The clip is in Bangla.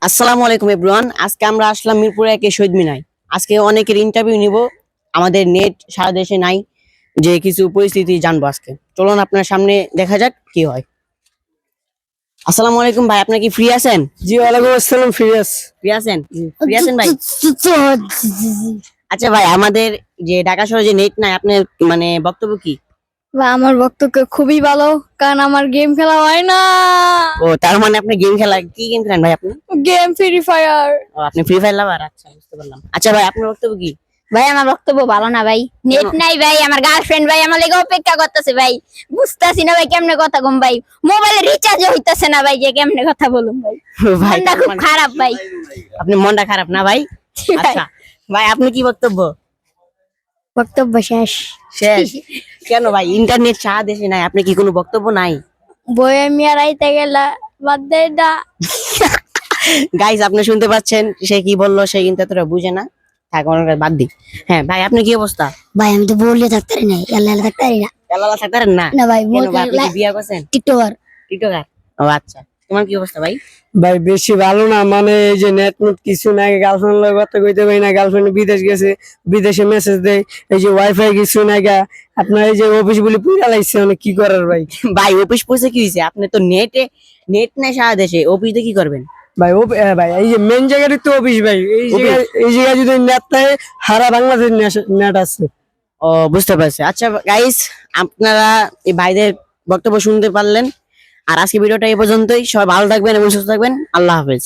আসসালামু আলাইকুম এভরিওয়ান। আজকে আমরা আসলাম মিরপুরে একে শহীদ মিনার। আজকে অনেকের ইন্টারভিউ নিব। আমাদের নেট সারা দেশে নাই, যে কিছু পরিস্থিতি জানবো আজকে। চলুন আপনার সামনে দেখা যাক কি হয়। আসসালামু আলাইকুম ভাই, আপনি কি ফ্রি আছেন? জি ওয়ালাইকুম আসসালাম। ফিরিয়াস ফ্রি আছেন? ফ্রি আছেন ভাই? আচ্ছা ভাই, আমাদের যে ঢাকা শহরে যে নেট নাই, আপনার মানে বক্তব্য কি? বা আমার বক্তব্য খুবই ভালো, কারণ আমার গেম খেলা হয় না। ও, তার মানে আপনি গেম খেলা, কি গেম খেলেন ভাই আপনি? Game free fire. ও, আপনি ফ্রি ফায়ার লাভার? আচ্ছা, বুঝতে পারলাম। আচ্ছা ভাই, আপনার বক্তব্য কি? ভাই আমার বক্তব্য ভালো না ভাই, নেট নাই ভাই, আমার গার্লফ্রেন্ড ভাই আমার লেগে অপেক্ষা করতেছে ভাই, বুঝতাছি না ভাই কেমনে কথা কম ভাই, মোবাইলে রিচার্জ হইতাছে না ভাই, যে কেমনে কথা বলুম ভাই, ভাই মনটা খুব খারাপ ভাই। আপনি মনটা খারাপ না ভাই? আচ্ছা ভাই, আপনি কি বক্তব্য? বক্তব্য শেষ। শেষ? কেন ভাই, ইন্টারনেট সারা দেশে নাই, আপনি কি কোনো বক্তব্য নাই? বইয়ে মিয়া রাইতে গেলা বাদ দে না। গাইস, আপনি শুনতে পাচ্ছেন সে কি বললো, সে কিন্তু এতটা বুঝে না। থাক, ওনার কথা বাদ দি। হ্যাঁ ভাই, আপনি কি অবস্থা? ভাই আমি তো বললে থাকতে পারি না, আল্লাহ থাকতে পারি না। আল্লাহ থাকতেন না? না ভাই, কেন ভাই, আপনি কি বিয়ে করছেন? টিকটকার। টিকটকার? ও আচ্ছা, তোমার কি অবস্থা ভাই? ভাই বেশি ভালো না, মানে এই যে নেট নুট কিছু নাই, গার্লফ্রেন্ড লগে কথা কইতে পারি না, গার্লফ্রেন্ড বিদেশ গেছে, বিদেশে মেসেজ দেয়, এই যে ওয়াইফাই কিছু নাই গা, আপনার এই যে অফিস বলি পুরা লাগছে, মানে কি করার ভাই। ভাই অফিস পয়সা কি হয়েছে? আপনি তো নেট নাই সারা দেশে, অফিস দিয়ে কি করবেন? ভাই ও ভাই এই যে মেন জায়গায় তো অফিস ভাই, এই জায়গায় যদি নেট থাকে সারা বাংলাদেশ নেট আছে। ও, বুঝতে পারছি। আচ্ছা গাইস, আপনারা এই ভাইদের বক্তব্য শুনতে পারলেন। আর আজকে ভিডিওটা এই পর্যন্তই। সবাই ভালো থাকবেন এবং সুস্থ থাকবেন। আল্লাহ হাফেজ।